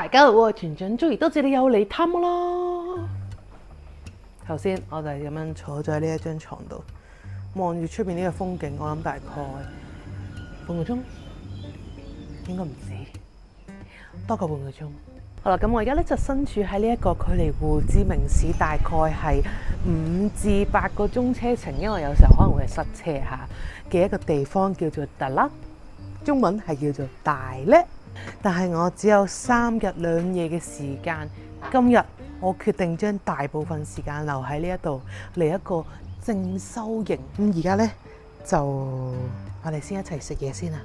大家好，我係團長 Joey，多謝你有嚟探我啦。頭先我就係咁樣坐咗喺呢一張床度，望住出邊呢個風景，我諗大概半個鐘，應該唔止，多過半個鐘。好啦，咁我而家咧就身處喺呢一個距離胡志明市大概係5至8個鐘車程，因為有時候可能會係塞車嚇嘅一個地方，叫做達拉，中文係叫做大叻。但係我只有3日2夜嘅時間，今日我決定將大部分時間留喺呢一度嚟一個靜修營。咁而家呢，就我哋先一齊食嘢先啊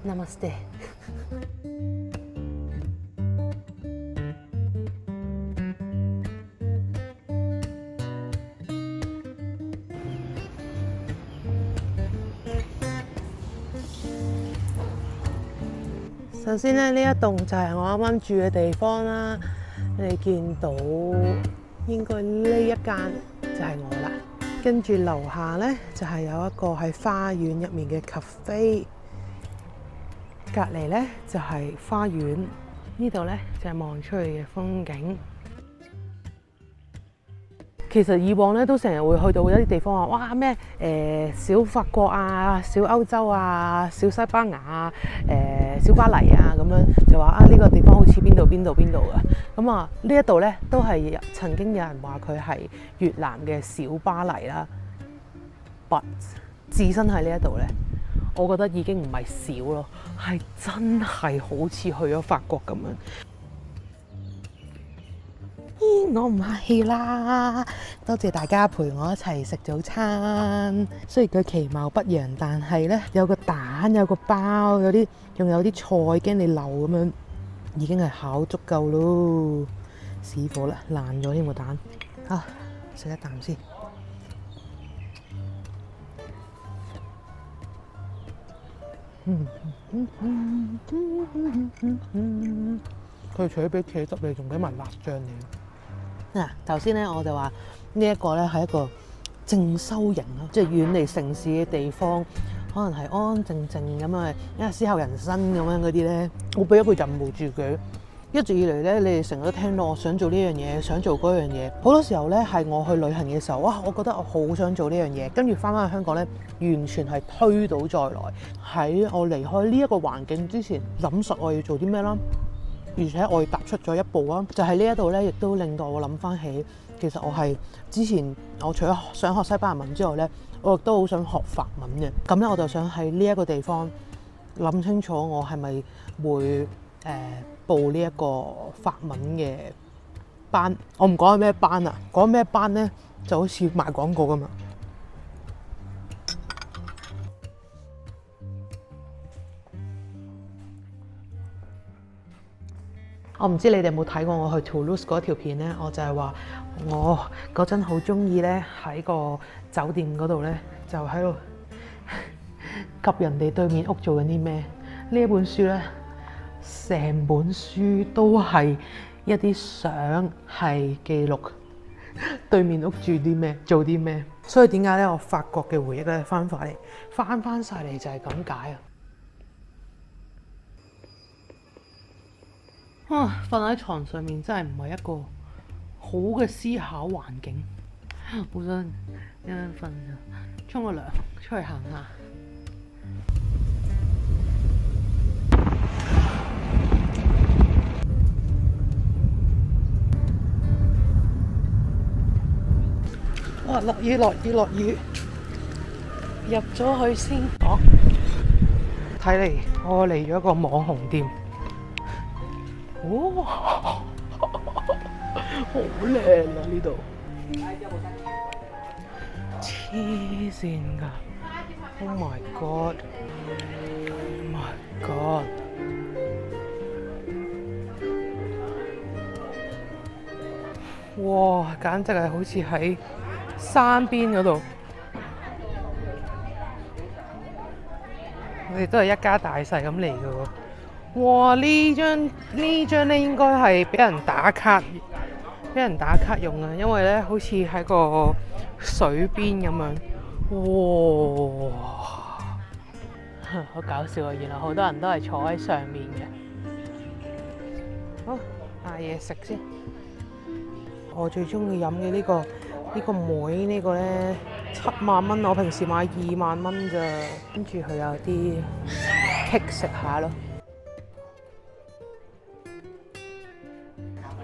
！Namaste。首先咧，呢一棟就係我啱啱住嘅地方啦。你見到應該呢一間就係我啦。跟住樓下咧就係有一個喺花園入面嘅 cafe， 隔離咧就係花園，呢度咧就係望出去嘅風景。其實以往咧都成日會去到一啲地方話，哇咩小法國啊、小歐洲啊、小西班牙啊、小巴黎啊咁樣，就話啊呢個地方好似邊度嘅。咁啊呢一度咧都係曾經有人話佢係越南嘅小巴黎啦。But 置身喺呢一度咧，我覺得已經唔係小咯，係真係好似去咗法國咁樣。我唔客氣啦，多謝大家陪我一齊食早餐。雖然佢其貌不揚，但係咧有個蛋，有個包，仲有啲菜，驚你漏咁樣，已經係考足夠咯。死火啦，爛咗添個蛋。啊，食一啖先。佢除咗俾茄汁你，仲俾埋辣醬你。嗱，頭先咧我就話呢一個咧係一個靜修營咯，即係遠離城市嘅地方，可能係安安靜靜咁啊，因為思考人生咁樣嗰啲咧。我俾一個任務自己，一直以嚟咧，你哋成日都聽到我想做呢樣嘢，想做嗰樣嘢。好多時候咧係我去旅行嘅時候，哇！我覺得我好想做呢樣嘢，跟住翻去香港咧，完全係推倒再來。喺我離開呢一個環境之前，諗實我要做啲咩啦。而且我踏出咗一步啊！就係呢一度咧，亦都令到我諗翻起，其實我係之前我除咗想學西班牙文之外咧，我亦都好想學法文嘅。咁咧，我就想喺呢一個地方諗清楚，我係咪會報呢一個法文嘅班？我唔講係咩班啊，講咩班咧就好似賣廣告咁嘛。我唔知你哋有冇睇過我去 Toulouse 嗰條片咧，我就係話我嗰陣好中意咧喺個酒店嗰度咧，就喺度及人哋對面屋做緊啲咩。呢一本書咧，成本書都係一啲相，係記錄對面屋住啲咩、做啲咩。所以點解咧，我法國嘅回憶咧翻晒嚟就係咁解啊！瞓喺床上面真係唔係一個好嘅思考環境，好想一陣瞓就沖個涼，出去行下。哇！落雨，入咗去先講。睇嚟我嚟咗一個網紅店。哦，好靚啊呢度，黐線㗎 ！Oh my god！Oh my god！ 哇，簡直係好似喺山邊嗰度。我哋都係一家大細咁嚟㗎喎。哇！呢張咧應該係俾人打卡用啊，因為咧好似喺個水邊咁樣。哇！好搞笑啊！原來好多人都係坐喺上面嘅。好，嗌嘢食先。我最中意飲嘅呢個梅呢個咧7萬蚊，我平時買2萬蚊咋。跟住佢有啲棘食下咯。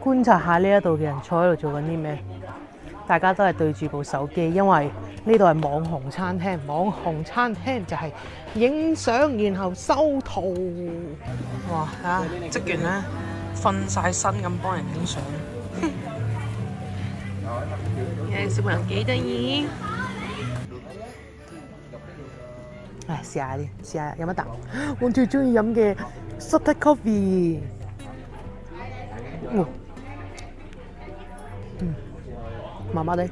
觀察下呢一度嘅人坐喺度做緊啲咩？大家都係對住部手機，因為呢度係網紅餐廳。網紅餐廳就係影相然後收圖。哇！嚇，職員咧瞓晒身咁幫人影相。小朋友幾得意。嚟試下啲，試下飲一啖。我最中意飲嘅 Starbucks coffee。麻麻地。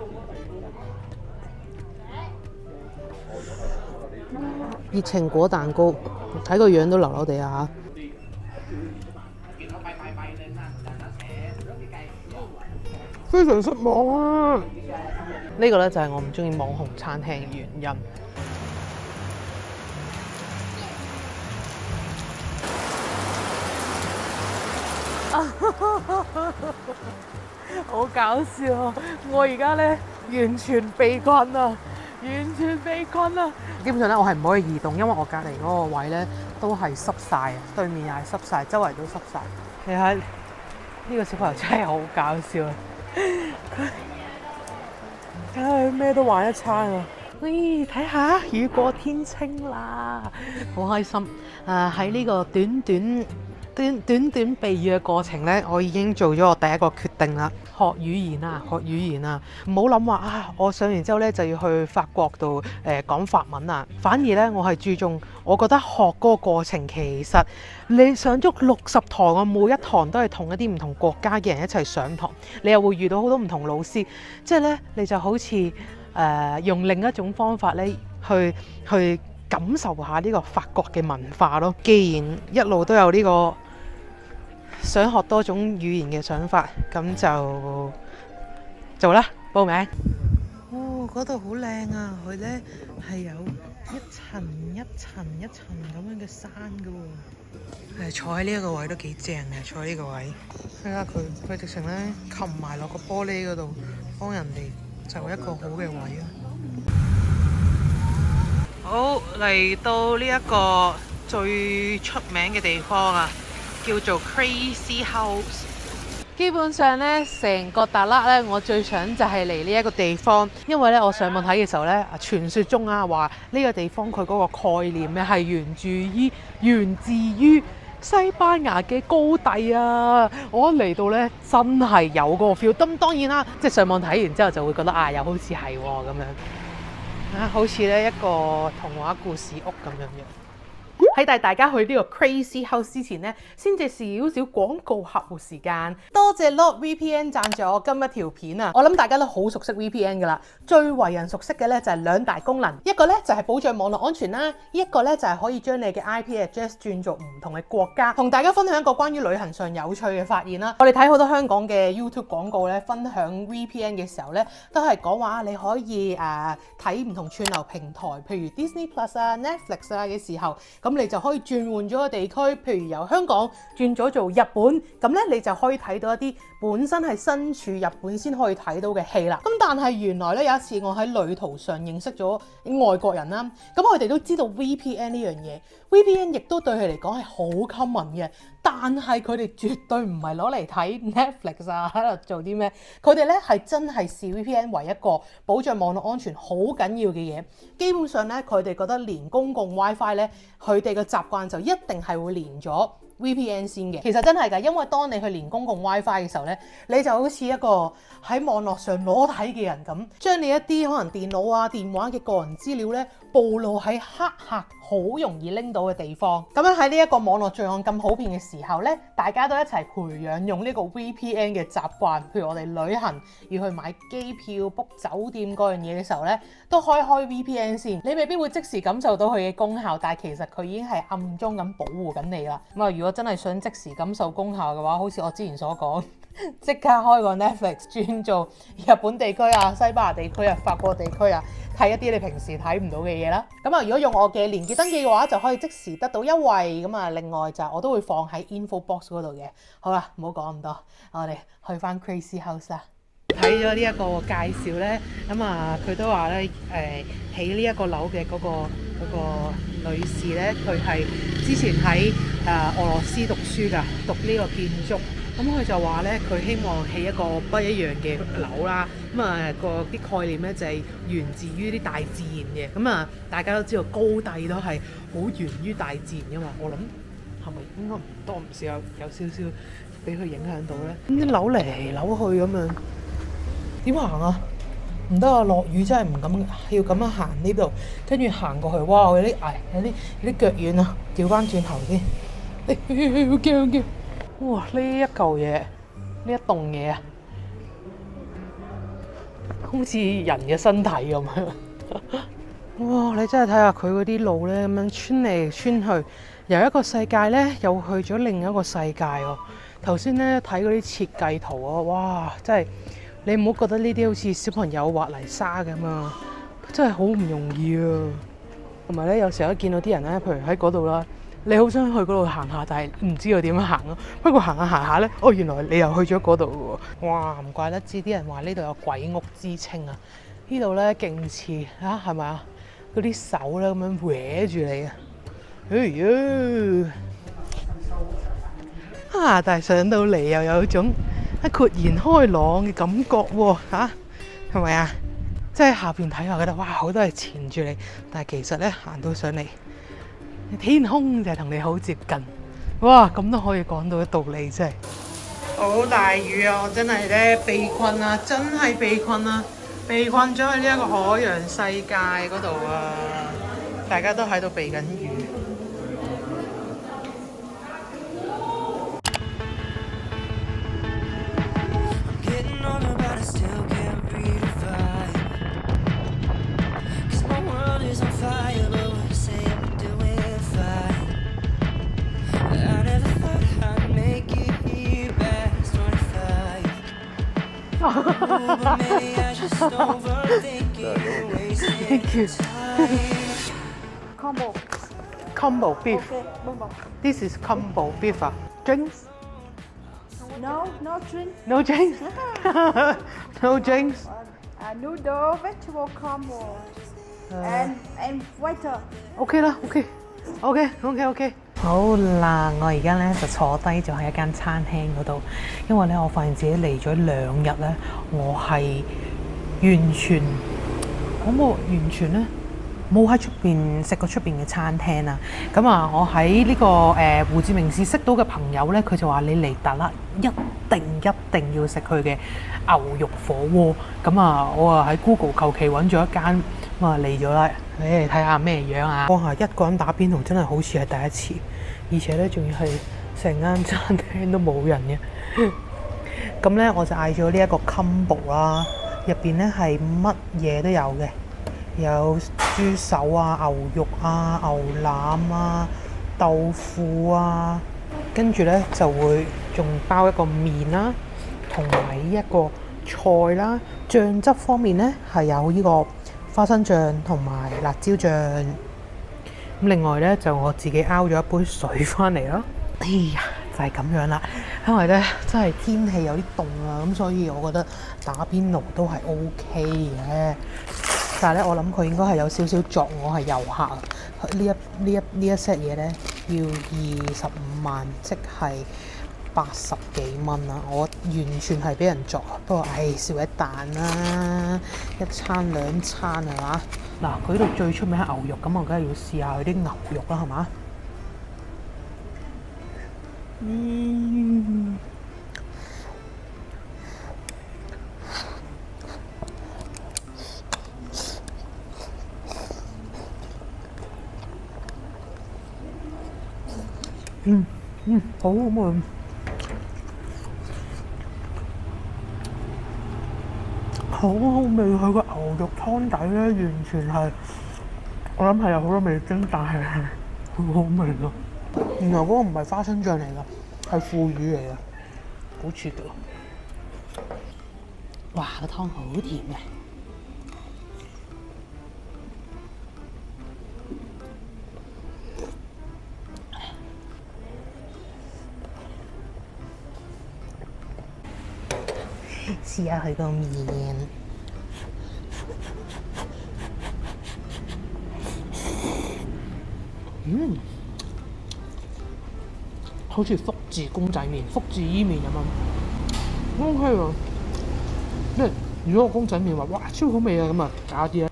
熱情果蛋糕，睇個樣都流流地啊！非常失望啊！呢個咧就係我唔中意網紅餐廳嘅原因。好搞笑啊！我而家咧完全被困啊！完全被困啊！基本上咧，我係唔可以移動，因為我隔離嗰個位咧都係濕晒啊，對面又係濕晒，周圍都濕晒。你睇呢個小朋友真係好搞笑啊！睇下佢咩都玩一餐啊！咦，睇下雨過天晴啦，好開心！喺呢個短短避雨嘅過程咧，我已經做咗我第一個決定啦。學語言啊，學語言啊，唔好諗話啊！我上完之後咧就要去法國度講法文啊。反而咧，我係注重，我覺得學嗰個過程其實你上足60堂啊，每一堂都係同一啲唔同國家嘅人一齊上堂，你又會遇到好多唔同老師，即係咧你就好似用另一種方法咧去感受下呢個法國嘅文化咯。既然一路都有呢個想學多種語言嘅想法，咁就做啦，報名。哦，嗰度好靚啊！佢咧係有一層一層一層咁樣嘅山噶喎。坐喺呢一個位都幾正嘅，坐喺呢個位。睇下佢直情咧擒埋落個玻璃嗰度，幫人哋就一個好嘅位啊！好，嚟到呢一個最出名嘅地方啊，叫做 Crazy House。基本上咧，成個達拉咧，我最想就係嚟呢一個地方，因為咧我上網睇嘅時候咧，傳說中啊話呢個地方佢嗰個概念咧係源自於西班牙嘅高地啊！我嚟到咧真係有嗰個 feel。咁當然啦，即係上網睇完之後就會覺得啊，又好似係咁樣啊，好似咧一個童話故事屋咁樣嘅。喺帶大家去呢個 Crazy House 之前呢，先至少少廣告客戶時間。多謝 NordVPN 贊助我今一條片啊！我諗大家都好熟悉 VPN 噶啦，最為人熟悉嘅咧就係兩大功能，一個咧就係保障網絡安全啦，一個咧就係可以將你嘅 IP address 轉做唔同嘅國家。同大家分享一個關於旅行上有趣嘅發現啦。我哋睇好多香港嘅 YouTube 廣告咧，分享 VPN 嘅時候咧，都係講話你可以睇唔同串流平台，譬如 Disney Plus 啊、Netflix 啊嘅時候，咁你就可以轉換咗個地區，譬如由香港轉咗做日本，咁咧你就可以睇到一啲本身係身處日本先可以睇到嘅戲啦。咁但係原來咧有一次我喺旅途上認識咗外國人啦，咁佢哋都知道 VPN 呢樣嘢 ，VPN 亦都對佢嚟講係好 common 嘅，但係佢哋絕對唔係攞嚟睇 Netflix 啊，喺度做啲咩？佢哋咧係真係視 VPN 為一個保障網絡安全好緊要嘅嘢。基本上咧，佢哋覺得連公共 WiFi 咧，佢哋嘅習慣就一定係會連咗 VPN 先嘅。其實真係㗎，因為當你去連公共 WiFi 嘅時候咧，你就好似一個喺網絡上裸體嘅人咁，將你一啲可能電腦啊、電話嘅個人資料咧，暴露喺黑客好容易拎到嘅地方。咁樣喺呢一個網絡罪案咁普遍嘅時候咧，大家都一齊培養用呢個 VPN 嘅習慣。譬如我哋旅行要去買機票、book 酒店嗰樣嘢嘅時候咧，都開 VPN 先。你未必會即時感受到佢嘅功效，但係其實佢已經係暗中咁保護緊你啦。咁啊，如果真係想即時感受功效嘅話，好似我之前所講，即刻開個 Netflix 專做日本地區啊、西班牙地區啊、法國地區啊，睇一啲你平時睇唔到嘅嘢啦。咁啊，如果用我嘅連結登記嘅話，就可以即時得到優惠。咁啊，另外就我都會放喺 info box 嗰度嘅。好啦，唔好講咁多，我哋去翻 Crazy House 啦。睇咗呢一個介紹咧，咁啊佢都話咧起呢一個樓嘅嗰個女士咧，佢係之前喺俄羅斯讀書㗎，讀呢個建築。咁佢就話咧，佢希望起一個不一樣嘅樓啦。咁啊啲概念咧就係源自於啲大自然嘅。咁啊大家都知道高地都係好源於大自然㗎嘛。我諗係咪應該唔多唔少有少少俾佢影響到咧？咁啲樓嚟嚟扭去咁樣。點行啊？唔得啊！落雨真係唔敢，要咁樣行呢度，跟住行過去，哇！有啲危，有啲腳軟啊！調翻轉頭先，好驚好驚！哇！呢一嚿嘢，呢一棟嘢啊，好似人嘅身體咁樣。哇！你真係睇下佢嗰啲路咧，咁樣穿嚟穿去，由一個世界咧，又去咗另一個世界喎。頭先咧睇嗰啲設計圖啊，哇！真係〜你唔好覺得呢啲好似小朋友畫泥沙咁啊，真係好唔容易啊！同埋咧，有時候見到啲人咧，譬如喺嗰度啦，你好想去嗰度行下，但係唔知道點樣行咯。不過行下行下咧，哦，原來你又去咗嗰度喎！哇，唔怪得知啲人話呢度有鬼屋之稱啊！呢度咧勁似啊，係咪啊？嗰啲手咧咁樣搲住你啊！但係上到嚟又有一種豁然開朗嘅感覺喎，係咪啊？即係下邊睇下覺得哇，好多嘢纏住你，但係其實咧行到上嚟，天空就係同你好接近。哇，咁都可以講到嘅道理，真係好大雨啊！我真係咧被困啊，真係被困啊，被困咗喺呢一個海洋世界嗰度啊！大家都喺度避緊雨。Thank you. Combo beef. This is combo beef. Drinks? No drink. No drinks. No drinks. Noodle, vegetable combo, and water. OK 啦 ，OK。好啦，我而家咧就坐低咗喺一間餐廳嗰度，因為咧我發現自己嚟咗2日咧，我係完全咧冇喺出邊食過出邊嘅餐廳啊。咁啊，我喺呢個胡志明市識到嘅朋友咧，佢就話你嚟達拉一定要食佢嘅牛肉火鍋。咁啊，我啊喺 Google 求其揾咗一間，咁啊嚟咗啦。你嚟睇下咩樣啊！哇，一個人打邊爐真係好似係第一次，而且咧仲要係成間餐廳都冇人嘅。咁咧我就嗌咗呢一個 combo 啦，入邊咧係乜嘢都有嘅，有豬手啊、牛肉啊、牛腩啊、豆腐啊，跟住咧就會仲包一個麵啦，同埋一個菜啦。醬汁方面咧係有呢個花生醬同埋辣椒醬。咁另外咧就我自己拗咗一杯水翻嚟啦。哎呀，就係咁樣啦，因為咧真係天氣有啲凍啊，咁所以我覺得打邊爐都係 OK 嘅。但係咧，我諗佢應該係有少少作我係遊客。呢一 set 嘢咧要25萬，即係80幾蚊啦。我完全係俾人作，不過少一啖啦，一餐2餐係嘛？嗱，佢度最出名係牛肉，咁我梗係要試下佢啲牛肉啦，係嘛？好味。好好味，佢個牛肉湯底咧，完全係我諗係有好多味精，但係好好味咯。原來嗰個唔係花生醬嚟㗎，係腐乳嚟㗎，好似㗎。哇，個湯好甜嘅。試下佢個面，好似福字公仔麵、福字伊麵咁樣 ，OK 喎。即係如果個公仔麵話哇超好味啊，咁啊假啲啊。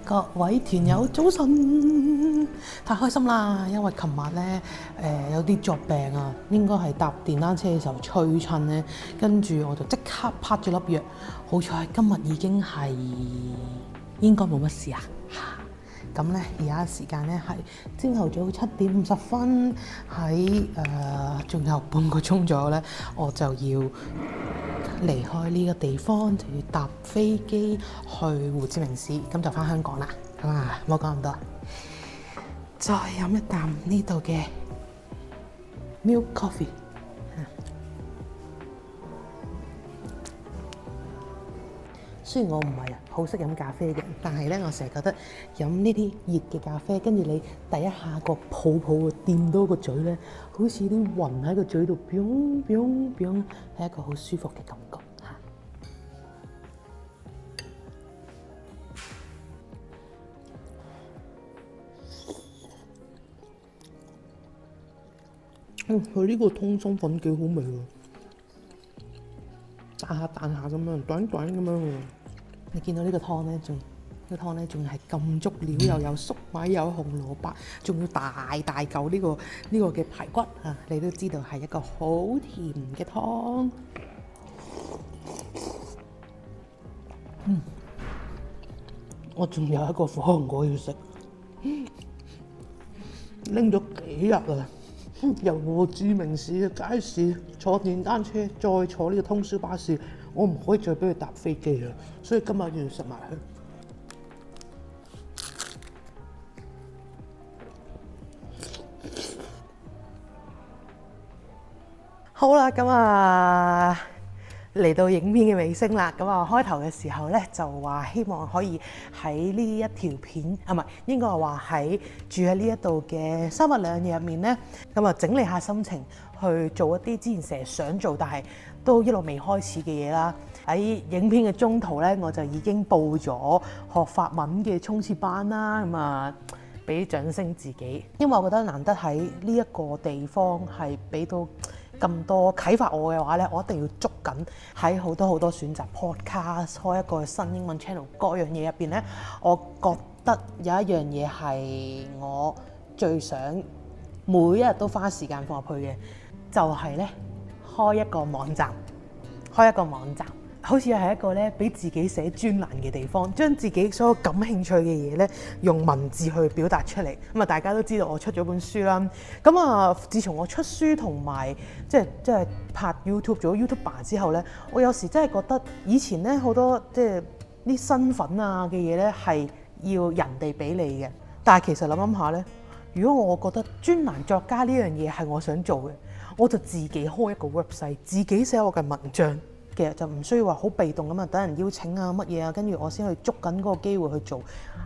各位團友早晨，太開心啦！因為琴日咧有啲作病啊，應該係搭電單車嘅時候吹親咧，跟住我就即刻拍咗粒藥。好彩今日已經係應該冇乜事啊！咁咧而家時間咧係朝頭早7:50，喺仲有半個鐘左右咧，我就要離開呢個地方，就要搭飛機去胡志明市，咁就翻香港啦。咁啊，唔好講咁多，再飲一啖呢度嘅 milk coffee。雖然我唔係好識飲咖啡嘅，但係咧我成日覺得飲呢啲熱嘅咖啡，跟住你第一下個泡泡掂到個嘴咧，好似啲雲喺個嘴度，biang biang biang，係一個好舒服嘅感覺嚇。佢呢個通心粉幾好味喎，彈下彈下咁樣，短短咁樣喎。你見到呢個湯咧，仲係咁足料，又有粟米，有紅蘿蔔，仲要大大嚿呢個嘅排骨啊！你都知道係一個好甜嘅湯。我仲有一個火龍果要食，拎咗幾日啊！由胡志明市嘅街市坐電單車，再坐呢個通宵巴士，我唔可以再俾佢搭飛機啦，所以今日要食埋佢。好啦，咁啊嚟到影片嘅尾聲啦。咁啊開頭嘅時候咧就話希望可以喺呢一條片啊，唔係應該係話喺住喺呢一度嘅3日2夜入面咧，咁啊整理下心情，去做一啲之前成日想做但係都一路未開始嘅嘢啦。喺影片嘅中途咧，我就已經報咗學法文嘅衝刺班啦。咁啊俾啲掌聲自己，因為我覺得難得喺呢一個地方係俾到咁多啟發我嘅話咧，我一定要捉緊喺好多選擇 podcast， 開一個新英文 channel， 各樣嘢入邊咧，我覺得有一樣嘢係我最想每一日都花時間放入去嘅，就係咧開一個網站，好似係一個咧俾自己寫專欄嘅地方，將自己所有感興趣嘅嘢咧用文字去表達出嚟。咁啊，大家都知道我出咗本書啦。咁啊，自從我出書同埋即係拍 YouTube 做 YouTuber 之後咧，我有時真係覺得以前咧好多即係啲身份啊嘅嘢咧係要人哋俾你嘅，但係其實諗下咧，如果我覺得專欄作家呢樣嘢係我想做嘅，我就自己開一個 website， 自己寫我嘅文章。其實就唔需要話好被動咁啊，等人邀請啊乜嘢啊，跟住我先去捉緊嗰個機會去做。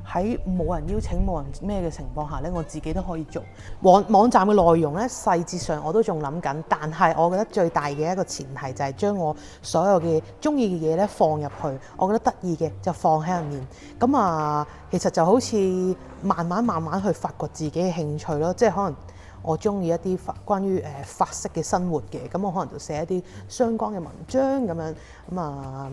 喺冇人邀請冇人咩嘅情況下咧，我自己都可以做。網站嘅內容咧，細節上我都仲諗緊，但係我覺得最大嘅一個前提就係將我所有嘅中意嘅嘢咧放入去，我覺得得意嘅就放喺入面。咁啊，其實就好似慢慢去發掘自己嘅興趣咯，即係可能我中意一啲關於法式嘅生活嘅，咁我可能就寫一啲相關嘅文章咁樣。咁啊，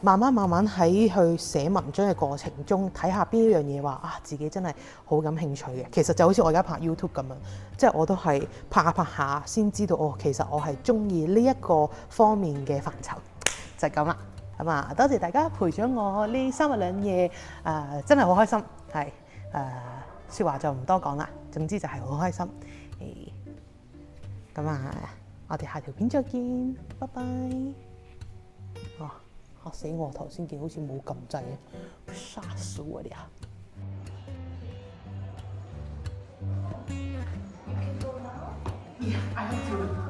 慢慢喺去寫文章嘅過程中，睇下邊一樣嘢話啊自己真係好感興趣嘅。其實就好似我而家拍 YouTube 咁樣，即係我都係拍下先知道哦，其實我係中意呢一個方面嘅範疇，就係咁啦。咁啊，多謝大家陪咗我呢3日2夜，真係好開心。係説話就唔多講啦，總之就係好開心。咁啊，我哋下條片再見，拜拜。哇！嚇死我！頭先見好似冇撳掣嘅，嚇死我哋啊！Yeah, I have to.